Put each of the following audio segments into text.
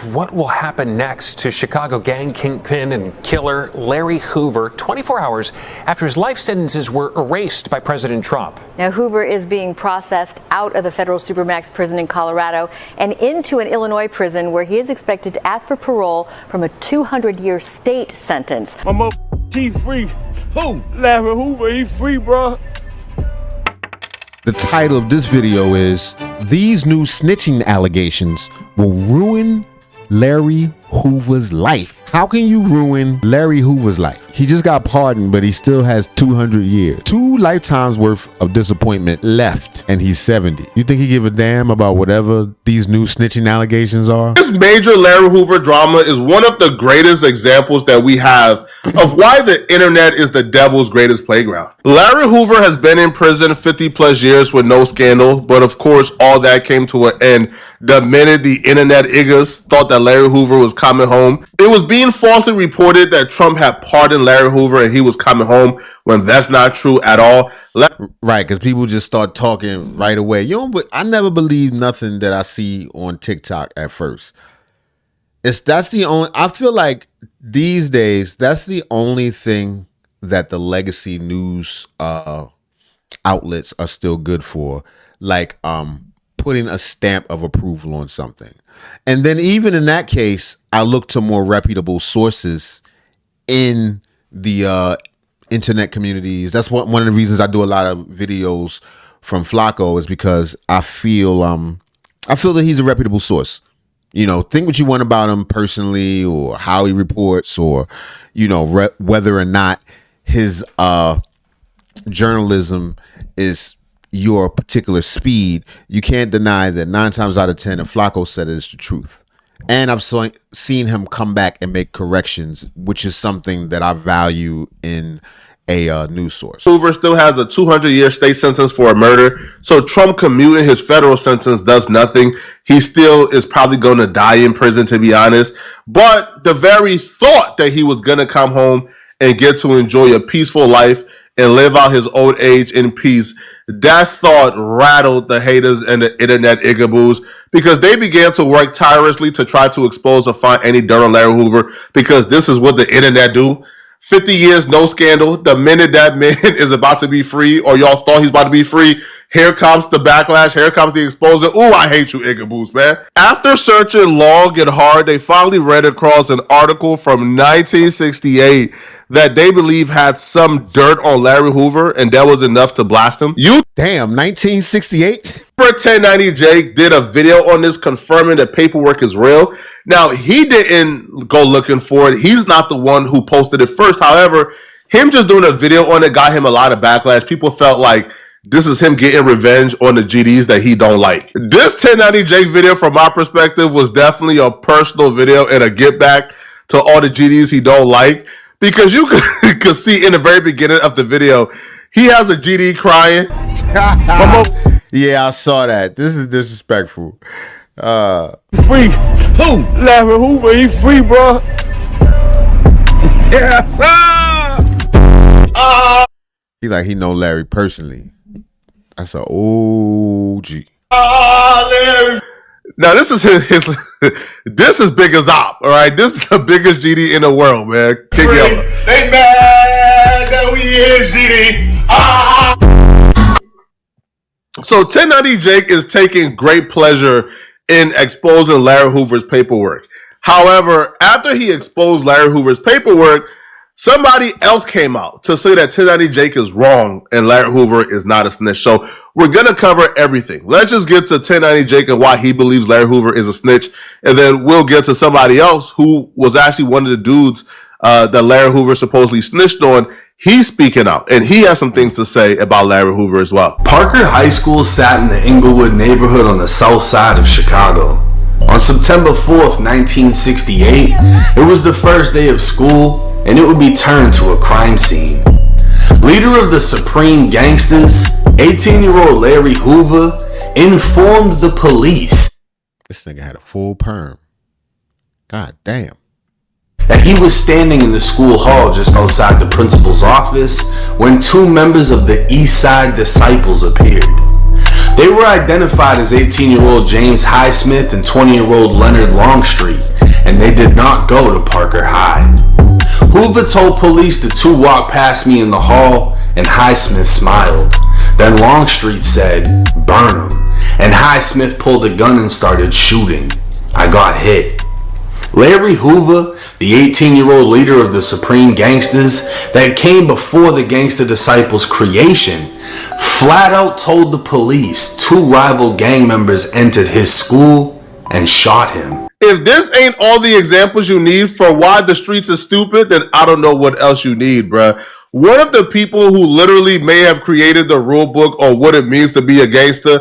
what will happen next to Chicago gang kingpin and killer Larry Hoover 24 hours after his life sentences were erased by President Trump. Now, Hoover is being processed out of the federal supermax prison in Colorado and into an Illinois prison where he is expected to ask for parole from a 200-year state sentence. My he free. Who? Larry Hoover, he free, bro. The title of this video is "These New Snitching Allegations Will Ruin Larry Hoover's Life." How can you ruin Larry Hoover's life? He just got pardoned, but he still has 200 years. 2 lifetimes worth of disappointment left, and he's 70. You think he give a damn about whatever these new snitching allegations are? This major Larry Hoover drama is one of the greatest examples that we have of why the internet is the devil's greatest playground. Larry Hoover has been in prison 50 plus years with no scandal, but of course all that came to an end the minute the internet iggas thought that Larry Hoover was coming home. It was being falsely reported that Trump had pardoned Larry Hoover and he was coming home, when that's not true at all. Right, because people just start talking right away. You know, but I never believe nothing that I see on TikTok at first. I feel like these days that's the only thing that the legacy news outlets are still good for, like putting a stamp of approval on something. And then even in that case, I look to more reputable sources in the internet communities. That's one of the reasons I do a lot of videos from Flacco, is because I feel that he's a reputable source. You know, think what you want about him personally, or how he reports, or, you know, whether or not his journalism is your particular speed. You can't deny that 9 times out of 10, if Flacco said it, it's the truth. And I've seen him come back and make corrections, which is something that I value in a news source. Hoover still has a 200-year state sentence for a murder, so Trump commuting his federal sentence does nothing. He still is probably going to die in prison, to be honest. But the very thought that he was going to come home and get to enjoy a peaceful life and live out his old age in peace, that thought rattled the haters and the internet igaboos, because they began to work tirelessly to try to expose or find any dirt on Larry Hoover, because this is what the internet do. 50 years, no scandal. The minute that man is about to be free, or y'all thought he's about to be free, here comes the backlash. Here comes the exposure. Ooh, I hate you, igaboos, man. After searching long and hard, they finally ran across an article from 1968 that they believe had some dirt on Larry Hoover, and that was enough to blast him. Damn, 1968? 1090 Jake did a video on this confirming that paperwork is real. Now, he didn't go looking for it. He's not the one who posted it first. However, him just doing a video on it got him a lot of backlash. People felt like this is him getting revenge on the GDs that he don't like. This 1090 Jake video, from my perspective, was definitely a personal video and a get back to all the GDs he don't like. Because you could see in the very beginning of the video, he has a GD crying. Yeah, I saw that. This is disrespectful. Free. Who? Larry Hoover, he free, bro. Yes, He know Larry personally. That's an OG. Larry. Now this is his this is Big as Op, all right? This is the biggest GD in the world, man. King Yella. They mad that we is GD. So 1090 Jake is taking great pleasure in exposing Larry Hoover's paperwork. However, after he exposed Larry Hoover's paperwork, somebody else came out to say that 1090 Jake is wrong and Larry Hoover is not a snitch. So we're going to cover everything. Let's just get to 1090 Jake and why he believes Larry Hoover is a snitch. And then we'll get to somebody else who was actually one of the dudes that Larry Hoover supposedly snitched on. He's speaking out, and he has some things to say about Larry Hoover as well. Parker High School sat in the Inglewood neighborhood on the south side of Chicago. On September 4th, 1968, it was the first day of school, and it would be turned to a crime scene. Leader of the Supreme Gangsters, 18-year-old Larry Hoover, informed the police. This nigga had a full perm. God damn. That he was standing in the school hall just outside the principal's office when 2 members of the East Side Disciples appeared. They were identified as 18-year-old James Highsmith and 20-year-old Leonard Longstreet, and they did not go to Parker High. Hoover told police the two walked past me in the hall, and Highsmith smiled. Then Longstreet said, "Burn him," and Highsmith pulled a gun and started shooting. I got hit. Larry Hoover, the 18-year-old leader of the Supreme Gangsters that came before the Gangster Disciples' creation, flat out told the police two rival gang members entered his school and shot him. If this ain't all the examples you need for why the streets are stupid, then I don't know what else you need, bruh. One of the people who literally may have created the rule book on what it means to be a gangster,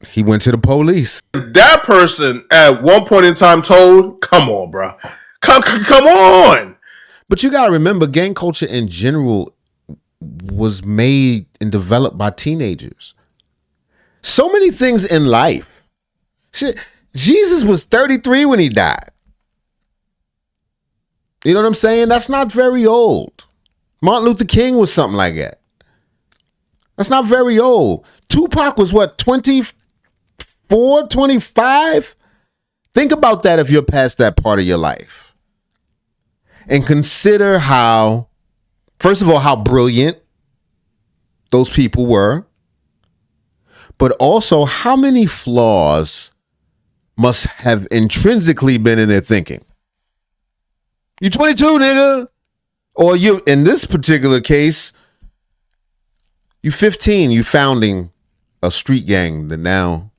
He went to the police. that person at one point in time told, come on, bruh. Come on. But you got to remember, gang culture in general was made and developed by teenagers. So many things in life. Shit, Jesus was 33 when he died. You know what I'm saying? That's not very old. Martin Luther King was something like that. That's not very old. Tupac was what, 24, 25? Think about that if you're past that part of your life. And consider how, first of all, how brilliant those people were, but also how many flaws must have intrinsically been in their thinking. You 22, nigga. Or you, in this particular case, you 15, you founding a street gang that now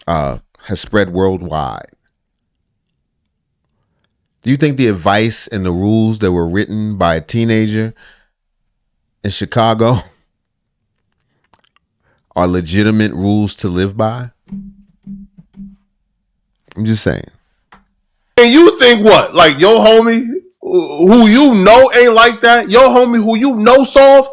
has spread worldwide. Do you think the advice and the rules that were written by a teenager in Chicago are legitimate rules to live by? I'm just saying. And you think what? Like your homie who you know ain't like that? Your homie who you know soft?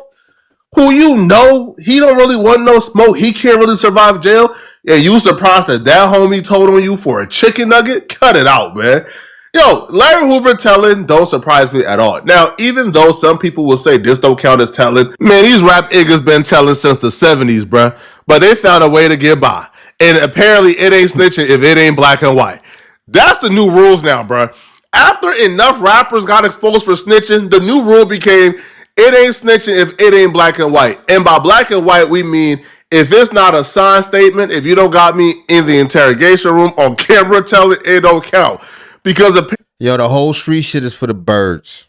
Who you know he don't really want no smoke? He can't really survive jail? And you surprised that homie told on you for a chicken nugget? Cut it out, man. Yo, Larry Hoover telling don't surprise me at all. Now, even though some people will say this don't count as telling, man, these rap niggas been telling since the 70s, bruh. But they found a way to get by. And apparently it ain't snitching if it ain't black and white. That's the new rules now, bruh. After enough rappers got exposed for snitching, the new rule became it ain't snitching if it ain't black and white. And by black and white, we mean if it's not a signed statement, if you don't got me in the interrogation room on camera telling it don't count. Because the whole street shit is for the birds.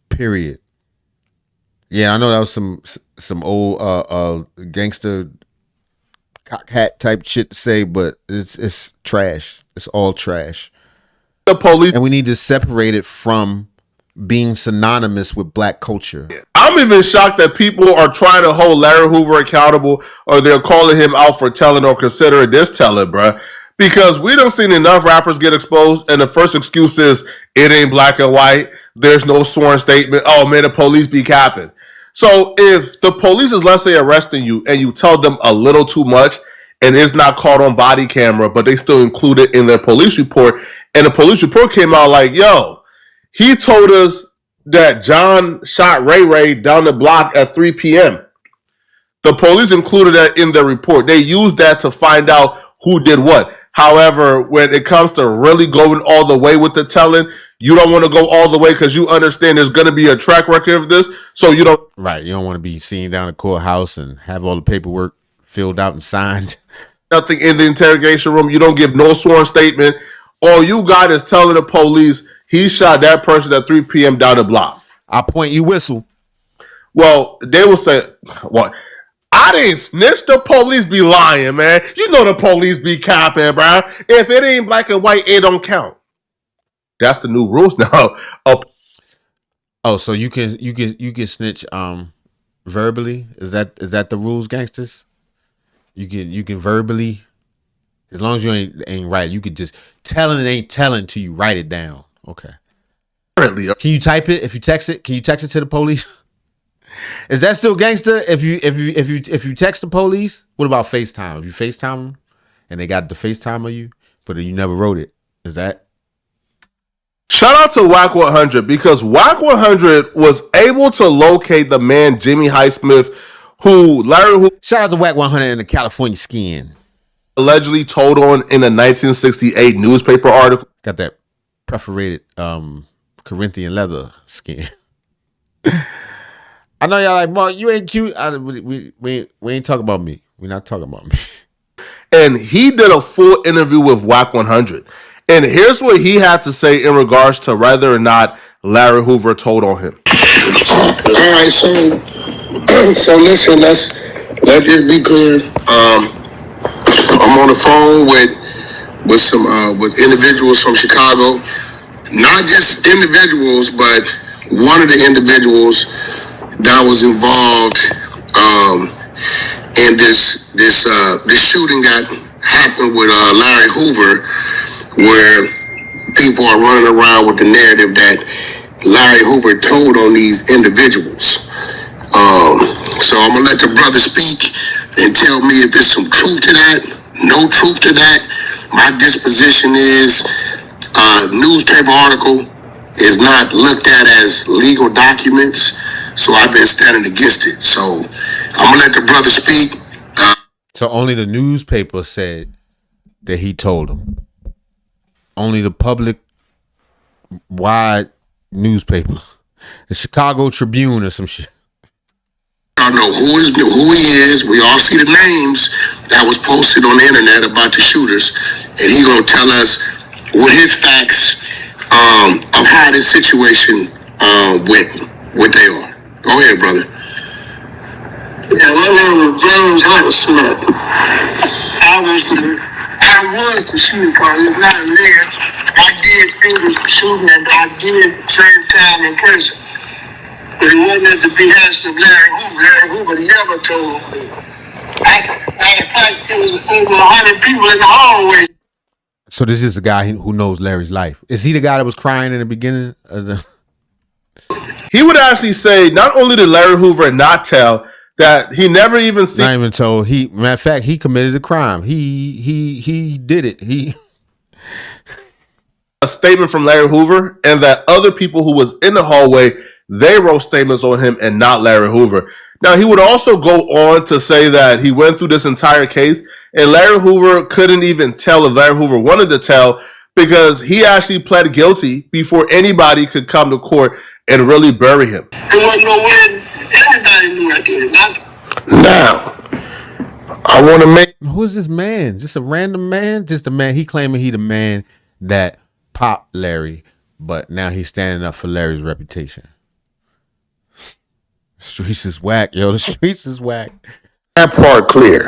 Period. Yeah, I know that was some old gangster cock hat type shit to say, but it's trash. It's all trash. The police, and we need to separate it from being synonymous with black culture. I'm even shocked that people are trying to hold Larry Hoover accountable, or they're calling him out for telling or considering this telling, bruh. Because we done seen enough rappers get exposed, and the first excuse is it ain't black and white. There's no sworn statement. Oh man, the police be capping. So if the police is, let's say, arresting you, and you tell them a little too much, and it's not caught on body camera, but they still include it in their police report, and the police report came out like, yo, he told us that John shot Ray Ray down the block at 3 p.m. The police included that in their report. They used that to find out who did what. However, when it comes to really going all the way with the telling, you don't want to go all the way because you understand there's going to be a track record of this. So you don't. Right. You don't want to be seen down the courthouse and have all the paperwork filled out and signed. Nothing in the interrogation room. You don't give no sworn statement. All you got is telling the police he shot that person at 3 p.m. down the block. I point, you whistle. Well, they will say, what? I didn't snitch. The police be lying, man. You know the police be capping, bro. If it ain't black and white, it don't count. That's the new rules now. Oh, so you can snitch verbally? Is that the rules, gangsters? You can verbally, as long as you ain't right, you could just telling it ain't telling till you write it down. Okay. Can you type it? If you text it, can you text it to the police? Is that still gangster? If you text the police, what about FaceTime? If you FaceTime them and they got the FaceTime of you, but you never wrote it, is that? Shout out to Whack 100 because Whack 100 was able to locate the man Jimmy Highsmith who Larry Hoover Shout out to Whack 100 and the California skin. allegedly told on in a 1968 newspaper article. Got that perforated Corinthian leather skin. I know y'all like, Mark, you ain't cute. We ain't talking about me. We're not talking about me. And he did a full interview with Whack 100. And here's what he had to say in regards to whether or not Larry Hoover told on him. All right, so listen, let this be clear. I'm on the phone with individuals from Chicago, not just individuals, but one of the individuals that was involved in this shooting that happened with Larry Hoover, where people are running around with the narrative that Larry Hoover told on these individuals. So I'm gonna let the brother speak and tell me if there's some truth to that, no truth to that. My disposition is newspaper article is not looked at as legal documents, so I've been standing against it. So I'm gonna let the brother speak. So only the newspaper said that he told him. Only the public wide newspaper, the Chicago Tribune or some shit. I know who he is. We all see the names that was posted on the internet about the shooters, and he gonna tell us what his facts of how this situation went, what they are. Go ahead, brother. Yeah, my name is James Smith. I was the shooter because it's not there. I did finish the shooting, and I did serve time in prison. But it wasn't at the behest of Larry Hoover. Larry Hoover never told me. Matter of fact, there was over 100 people in the hallway. So this is the guy who knows Larry's life. Is he the guy that was crying in the beginning of the... He would actually say not only did Larry Hoover not tell, that he never even seen. Not even told. Matter of fact, he committed a crime. He did it. A statement from Larry Hoover, and that other people who was in the hallway, they wrote statements on him and not Larry Hoover. Now, he would also go on to say that he went through this entire case, and Larry Hoover couldn't even tell if Larry Hoover wanted to tell, because he actually pled guilty before anybody could come to court and really bury him. There wasn't no way everybody knew I did it. Now, I want to make... Who is this man? Just a random man? Just a man? He claiming he the man that popped Larry, but now he's standing up for Larry's reputation. Streets is whack, yo. The streets is whack. That part clear.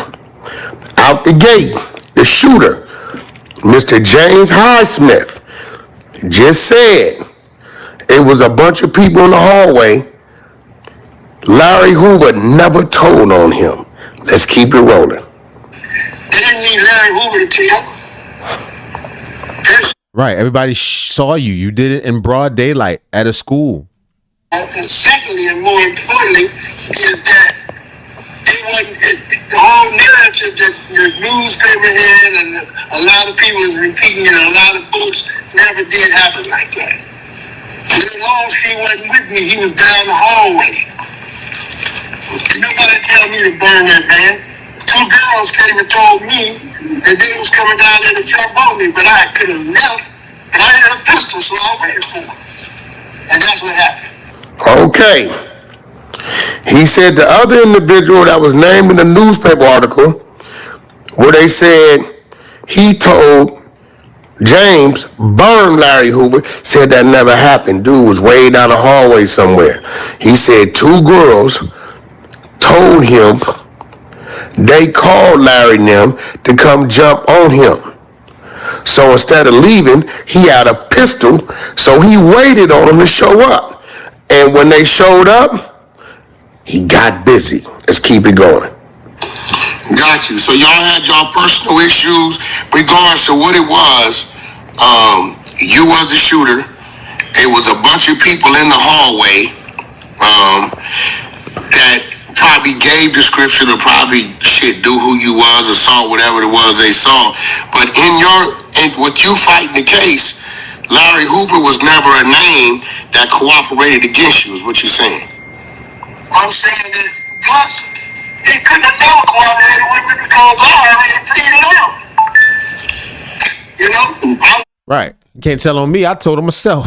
Out the gate, the shooter, Mr. James Highsmith, just said it was a bunch of people in the hallway. Larry Hoover never told on him. Let's keep it rolling. They didn't need Larry Hoover to tell. Right, everybody saw you. You did it in broad daylight at a school. And secondly, and more importantly, is that it wasn't the whole narrative that the newspaper had and a lot of people was repeating in a lot of books never did happen like that. As long as he wasn't with me, he was down the hallway. Nobody tell me to burn that van. 2 girls came and told me that they was coming down there to jump on me, but I could have left, and I had a pistol, so I waited for them. And that's what happened. Okay. He said the other individual that was named in the newspaper article, where they said he told James burn Larry Hoover, said that never happened. Dude was way down the hallway somewhere. He said 2 girls told him they called Larry and them to come jump on him. So instead of leaving, he had a pistol, so he waited on them to show up. And when they showed up, he got busy. Let's keep it going. Got you. So y'all had y'all personal issues regardless of what it was. You was the shooter. It was a bunch of people in the hallway that probably gave description or probably knew who you was or saw whatever it was they saw. But with you fighting the case, Larry Hoover was never a name that cooperated against you, is what you're saying. I'm saying that, plus, He couldn't have never cooperated with me because I already pleaded out. You know? Right. You can't tell on me. I told him myself.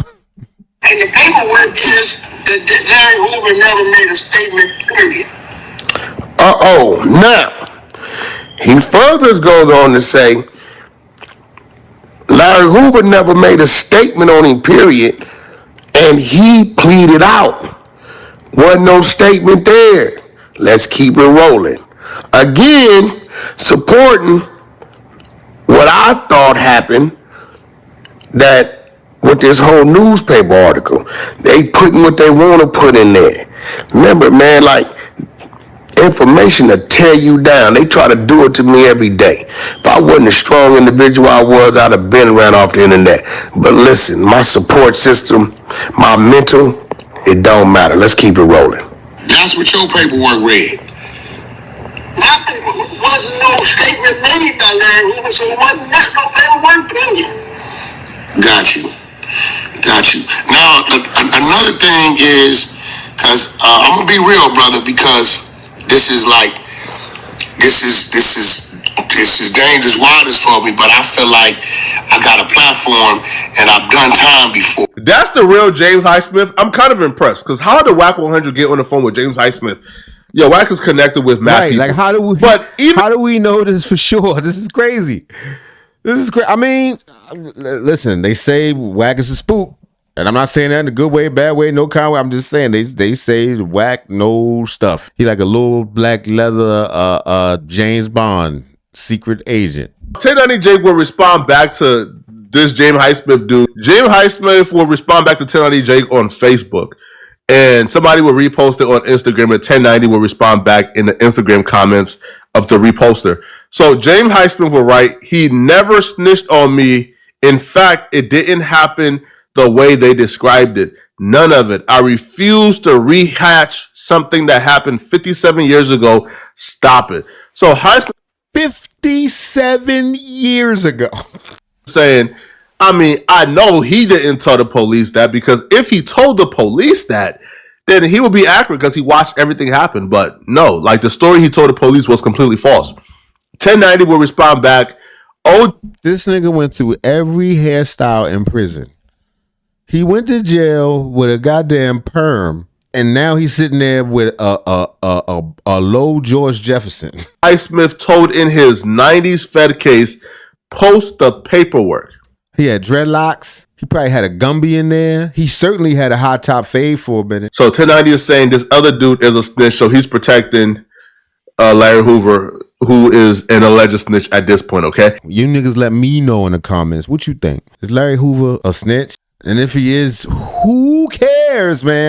And the paperwork is that Larry Hoover never made a statement, period. Now, he further goes on to say, Larry Hoover never made a statement on him, period, and he pleaded out. Wasn't no statement there. Let's keep it rolling. Again, supporting what I thought happened, that with this whole newspaper article, they putting what they want to put in there. Remember, man, like, information to tear you down. They try to do it to me every day. If I wasn't a strong individual I was, I'd have been ran off the internet. But listen, my support system, my mental, it don't matter. Let's keep it rolling. That's what your paperwork read. My paperwork wasn't no statement made by Larry Hoover, so it wasn't that no paperwork, period. Got you. Now, another thing is, because I'm going to be real, brother, because this is dangerous waters for me, but I feel like I got a platform and I've done time before. That's the real James Highsmith. I'm kind of impressed because how did Wack 100 get on the phone with James Highsmith? Yo, Wack is connected with Matt. Right, people. like how do we know this for sure? This is crazy. This is crazy. I mean, listen, they say Wack is a spook. And I'm not saying that in a good way, bad way, no kind way. I'm just saying they say Wack knows stuff. He like a little black leather James Bond secret agent. 1090 Jake will respond back to this James Highsmith dude. James Highsmith will respond back to 1090 Jake on Facebook. And somebody will repost it on Instagram, and 1090 will respond back in the Instagram comments of the reposter. So James Highsmith will write, he never snitched on me. In fact, it didn't happen the way they described it. None of it. I refuse to rehatch something that happened 57 years ago. Stop it. So Highsmith 57 years ago. Saying, I mean, I know he didn't tell the police that, because if he told the police that, then he would be accurate because he watched everything happen. But no, like the story he told the police was completely false. 1090 will respond back. Oh, this nigga went through every hairstyle in prison. He went to jail with a goddamn perm, and now he's sitting there with a low George Jefferson. Highsmith told in his 90s Fed case, post the paperwork. He had dreadlocks. He probably had a Gumby in there. He certainly had a high top fade for a minute. So 1090 is saying this other dude is a snitch, so he's protecting Larry Hoover, who is an alleged snitch at this point, okay? You niggas let me know in the comments. What you think? Is Larry Hoover a snitch? And if he is, who cares, man?